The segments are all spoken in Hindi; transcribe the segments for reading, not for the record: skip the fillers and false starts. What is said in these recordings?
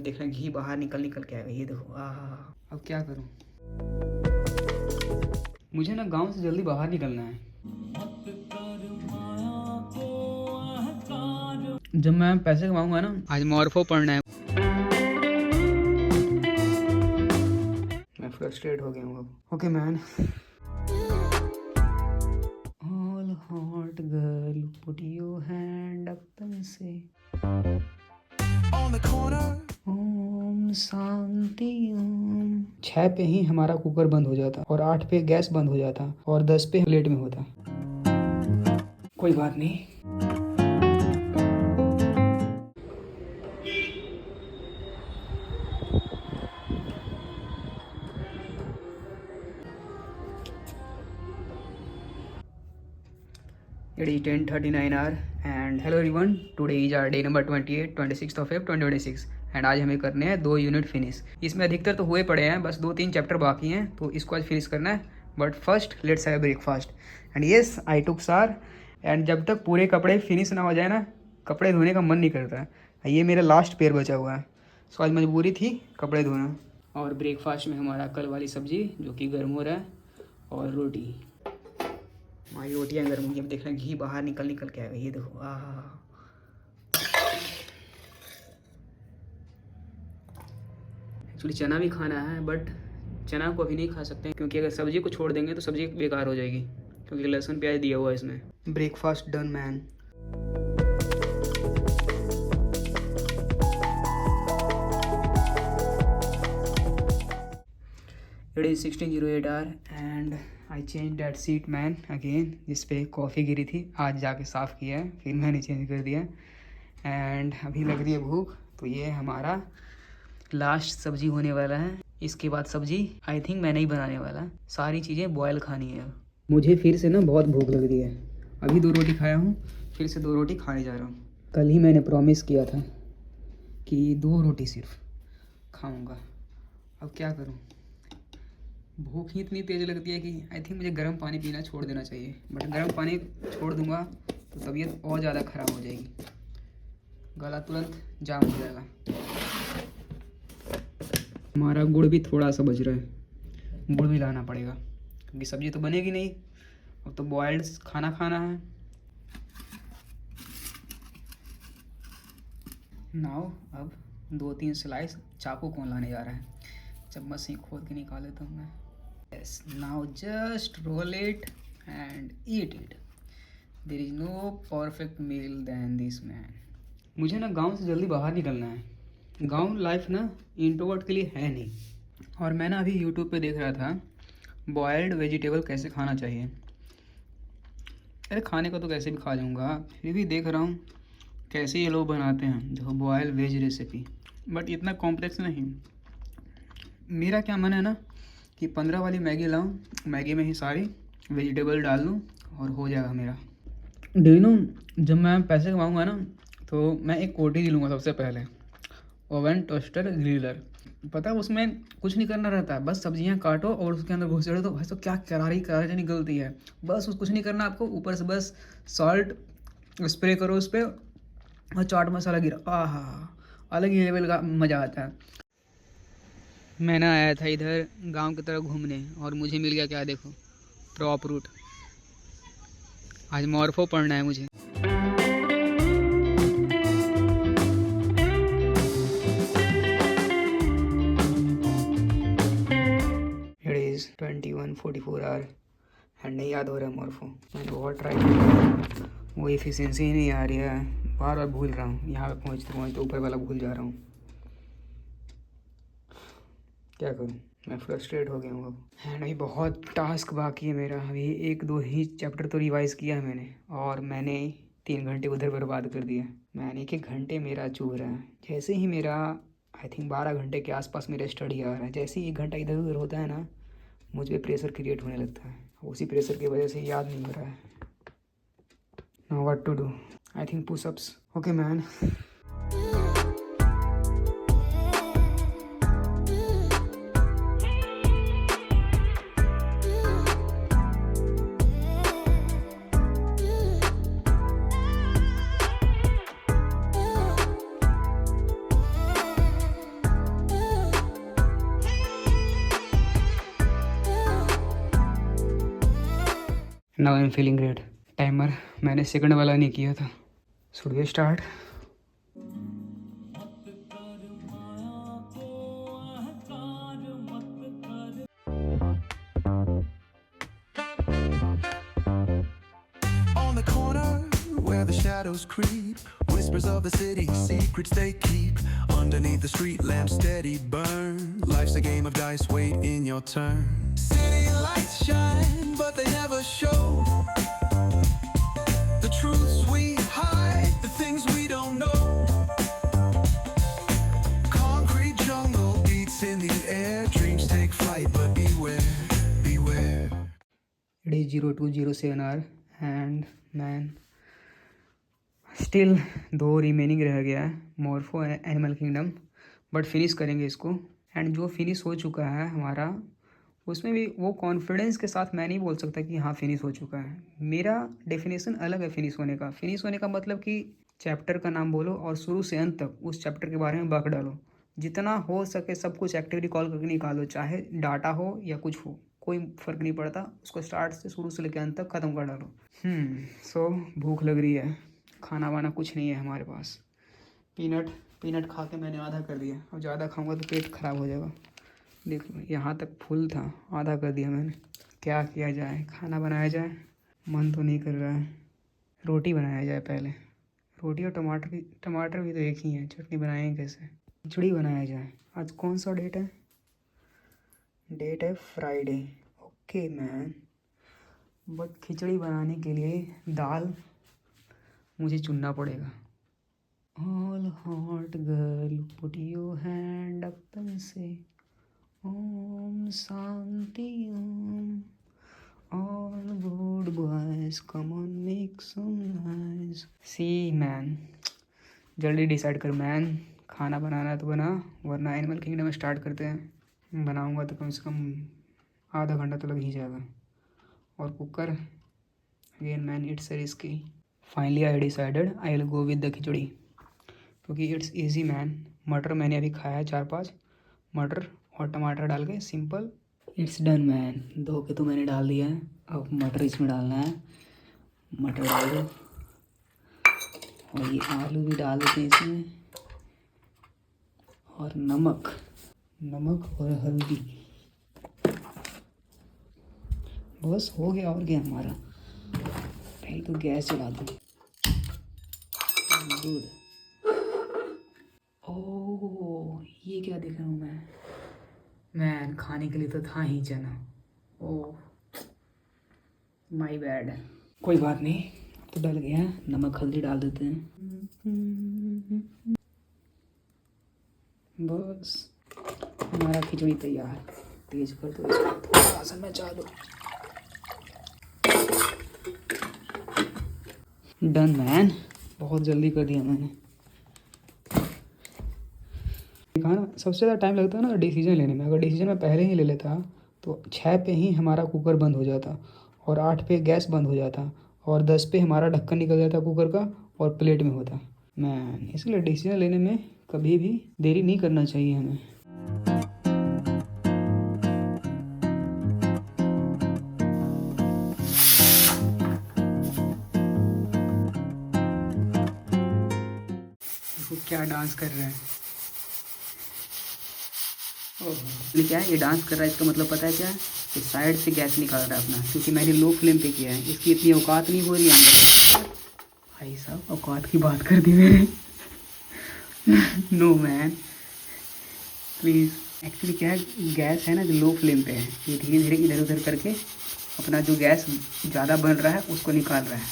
देख रहे हैं घी बाहर निकल निकल के आएगा। ये देखो, अब क्या करूं? मुझे ना गांव से जल्दी बाहर निकलना है। जब मैं पैसे कमाऊंगा ना, आज मॉर्फो पढ़ना है। मैं फ्रस्ट्रेट हो गया हूँ अब। Okay man. All hot girl put your hand up and say Om Shanti ओम। 6 पे ही हमारा कुकर बंद हो जाता और 8 पे गैस बंद हो जाता और 10 पे प्लेट में होता। कोई बात नहीं। It is 10:39 hour and hello everyone. Today is our day number 28, 26th of Feb 2026 and आज हमें करने हैं 2 यूनिट फिनिश। इसमें अधिकतर तो हुए पड़े हैं, बस 2-3 चैप्टर बाकी हैं, तो इसको आज फिनिश करना है। But first let's have breakfast and yes I took shower. And जब तक पूरे कपड़े फिनिश ना हो जाए ना, कपड़े धोने का मन नहीं करता है। ये मेरा लास्ट पेयर बचा हुआ है, सो आज मजबूरी थी कपड़े धोना। और ब्रेकफास्ट में हमारा कल वाली सब्जी जो कि गर्म हो रहा है और रोटी। हमारी रोटियाँ गर्म होंगी। अब देख रहे हैं घी बाहर निकल निकल के आएगा। ये देखो, एक्चुअली चना भी खाना है, बट चना को अभी नहीं खा सकते क्योंकि अगर सब्जी को छोड़ देंगे तो सब्जी बेकार हो जाएगी, क्योंकि लहसुन प्याज दिया हुआ है इसमें। Breakfast done man. It is 16:08 hour and I changed that seat man again, जिस पे कॉफ़ी गिरी थी। आज जाके साफ़ किया है, फिर मैंने चेंज कर दिया। एंड अभी लग रही है भूख, तो ये हमारा लास्ट सब्जी होने वाला है। इसके बाद सब्जी आई थिंक मैं नहीं बनाने वाला, सारी चीज़ें बॉयल खानी है। मुझे फिर से ना बहुत भूख लग रही है। अभी 2 रोटी खाया हूँ, फिर से 2 रोटी खाने जा रहा हूँ। कल ही मैंने प्रॉमिस किया था कि 2 रोटी सिर्फ खाऊँगा। अब क्या करूँ? भूख ही इतनी तेज़ लगती है कि आई थिंक मुझे गर्म पानी पीना छोड़ देना चाहिए, बट गर्म पानी छोड़ दूंगा तो तबीयत और ज़्यादा ख़राब हो जाएगी, गला तुरंत जाम हो जाएगा। हमारा गुड़ भी थोड़ा सा बच रहा है, गुड़ भी लाना पड़ेगा क्योंकि सब्ज़ी तो बनेगी नहीं, अब तो बॉयल्ड खाना खाना है। नाउ अब 2-3 स्लाइस चाकू कौन लाने जा रहा है? चम्मच से खोद के निकाल लेता हूँ मैं। Yes, now just roll it and eat it. There is no perfect meal than this man. मुझे ना गांव से जल्दी बाहर निकलना है। गांव लाइफ ना इंट्रोवर्ट के लिए है नहीं। और मैं ना अभी यूट्यूब पे देख रहा था बॉयल्ड वेजिटेबल कैसे खाना चाहिए। अरे खाने को तो कैसे भी खा जाऊँगा, फिर भी देख रहा हूँ कैसे ये लोग बनाते हैं जो बॉयल वेज रेसिपी, बट इतना कॉम्प्लेक्स नहीं। मेरा क्या मन है ना कि 15 वाली मैगी लाऊं, मैगी में ही सारी वेजिटेबल डाल दूं और हो जाएगा मेरा। डू यू नो, जब मैं पैसे कमाऊंगा ना तो मैं एक कोटी लूँगा सबसे पहले, ओवन टोस्टर ग्रिलर। पता है उसमें कुछ नहीं करना रहता है, बस सब्जियां काटो और उसके अंदर घुसेड़ो तो भाई तो क्या करारी करारी निकलती है। बस कुछ नहीं करना आपको, ऊपर से बस सॉल्ट स्प्रे करो उस पर और चाट मसाला गिरा। अलग ही लेवल का मज़ा आता है। मैं ना आया था इधर गांव की तरफ घूमने और मुझे मिल गया क्या देखो, ड्रॉप रूट। आज मॉर्फो पढ़ना है मुझे। इट इज़ 21:44 आवर एंड नहीं याद हो रहा है मॉर्फो। मैंने बहुत ट्राई किया, वो एफिशिएंसी ही नहीं आ रही है, बार बार भूल रहा हूँ। यहाँ पे पहुँचते पहुँचते ऊपर वाला भूल जा रहा हूँ। क्या करूँ, मैं फ्रस्ट्रेट हो गया हूँ अब। एंड अभी बहुत टास्क बाकी है मेरा। अभी 1-2 ही चैप्टर तो रिवाइज़ किया है मैंने और मैंने 3 घंटे उधर बर्बाद कर दिया। मैंने 1 घंटे मेरा चूह रहा है। जैसे ही मेरा आई थिंक 12 घंटे के आसपास मेरा स्टडी आ रहा है, जैसे ही 1 घंटा इधर उधर होता है ना, मुझ पर प्रेशर क्रिएट होने लगता है। उसी प्रेशर की वजह से याद नहीं हो रहा है। Now what to do? I think pushups. Okay man. Now I am feeling great. Timer मैंने सेकंड वाला नहीं किया था। Should we start? On the corner where the shadows creep, whispers of the city, secrets they keep. Underneath the street lamps steady burn. Life's a game of dice, wait in your turn. City lights shine, but they never show the truths we hide, the things we don't know. Concrete jungle beats in the air, dreams take flight, but beware, beware. It is 0207 hour and man still 2 remaining रह गया है morpho animal kingdom, but finish करेंगे इसको। एंड जो फिनिश हो चुका है हमारा, उसमें भी वो कॉन्फिडेंस के साथ मैं नहीं बोल सकता कि हाँ फिनिश हो चुका है। मेरा डेफिनेशन अलग है फिनिश होने का। फिनिश होने का मतलब कि चैप्टर का नाम बोलो और शुरू से अंत तक उस चैप्टर के बारे में बक डालो, जितना हो सके सब कुछ एक्टिविटी कॉल करके निकालो, चाहे डाटा हो या कुछ हो, कोई फ़र्क नहीं पड़ता। उसको स्टार्ट से शुरू से लेकर अंत तक ख़त्म कर डालो। सो भूख लग रही है, खाना वाना कुछ नहीं है हमारे पास। पीनट खा के मैंने आधा कर दिया, अब ज़्यादा खाऊंगा तो पेट ख़राब हो जाएगा। देख लो यहाँ तक फुल था, आधा कर दिया मैंने। क्या किया जाए, खाना बनाया जाए, मन तो नहीं कर रहा है। रोटी बनाया जाए पहले, रोटी और टमाटर भी तो एक ही है, चटनी बनाएंगे कैसे। खिचड़ी बनाया जाए। आज कौन सा डेट है? डेट है Friday. Okay man, but khichdi बनाने के लिए दाल मुझे चुनना पड़ेगा। All hot girl put your hand up and say Om Shanti Om. All good boys come on make some noise. See man, जल्दी डिसाइड कर मैन, खाना बनाना है तो बना, वरना एनिमल किंगडम में स्टार्ट करते हैं। बनाऊंगा तो कम से कम आधा घंटा तो लग ही जाएगा। और cooker again man, it's risky. Finally I decided I will go with the khichdi, क्योंकि इट्स इजी मैन। मटर मैंने अभी खाया है 4-5 मटर और टमाटर डाल के, सिंपल। It's done man. धो के तो मैंने डाल दिया है, अब मटर इसमें डालना है। मटर डाल दो और ये आलू भी डाल देते हैं इसमें, और नमक और हल्दी। बस हो गया, और क्या हमारा। पहले तो गैस जला दो। गुड। ओह ये क्या देख रहा हूँ मैं खाने के लिए तो था ही चना। ओह माय बैड, कोई बात नहीं, तो डल गया। नमक हल्दी डाल देते हैं, बस हमारा खिचड़ी तैयार। तेज कर दो इसको, थोड़ा सा मचा दो। डन मैन, बहुत जल्दी कर दिया मैंने। कहा ना सबसे ज़्यादा टाइम लगता है ना डिसीजन लेने में। अगर डिसीजन मैं पहले ही ले लेता तो 6 पे ही हमारा कुकर बंद हो जाता, और 8 पे गैस बंद हो जाता, और 10 पे हमारा ढक्कन निकल जाता कुकर का और प्लेट में होता। मैन इसलिए डिसीजन लेने में कभी भी देरी नहीं करना चाहिए हमें। क्या डांस कर रहे हैं। ओह क्या है ये डांस कर रहा है, इसका मतलब पता है क्या है? ये साइड से गैस निकाल रहा है अपना, क्योंकि मैंने लो फ्लेम पे किया है। इसकी इतनी औकात नहीं हो रही है अंदर। भाई साहब औकात की बात कर दी मैंने। No man please. एक्चुअली क्या है, गैस है ना जो लो फ्लेम पे है, ये धीरे धीरे इधर उधर करके अपना जो गैस ज़्यादा बन रहा है उसको निकाल रहा है।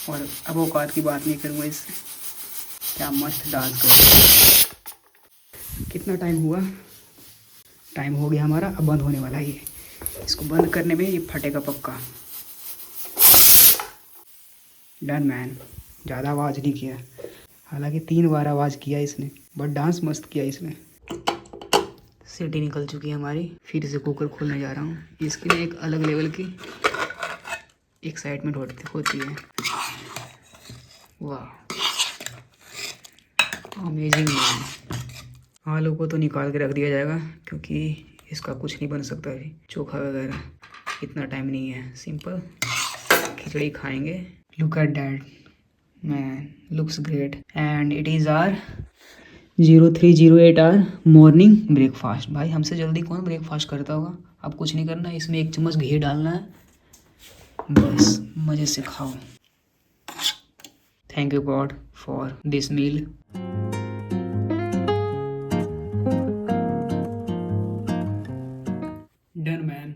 और अब औकात की बात नहीं करूँगा इससे। क्या मस्त डांस कर। कितना टाइम हुआ? टाइम हो गया हमारा, अब बंद होने वाला है ये। इसको बंद करने में ये फटेगा पक्का। डन मैन, ज़्यादा आवाज़ नहीं किया, हालांकि 3 बार आवाज़ किया इसने, बट डांस मस्त किया इसने। सीटी निकल चुकी है हमारी। फिर से कुकर खोलने जा रहा हूँ। इसके लिए एक अलग लेवल की एक्साइटमेंट होती है। वाह अमेजिंग मैन। आलू को तो निकाल के रख दिया जाएगा, क्योंकि इसका कुछ नहीं बन सकता अभी, चोखा वगैरह। इतना टाइम नहीं है, सिंपल खिचड़ी खाएंगे। Look at that man, looks great. And it is are 0308 our morning breakfast. भाई हमसे जल्दी कौन ब्रेकफास्ट करता होगा। अब कुछ नहीं करना है, इसमें 1 चम्मच घी डालना है, बस मज़े से खाओ। Thank you God for this meal. Done man.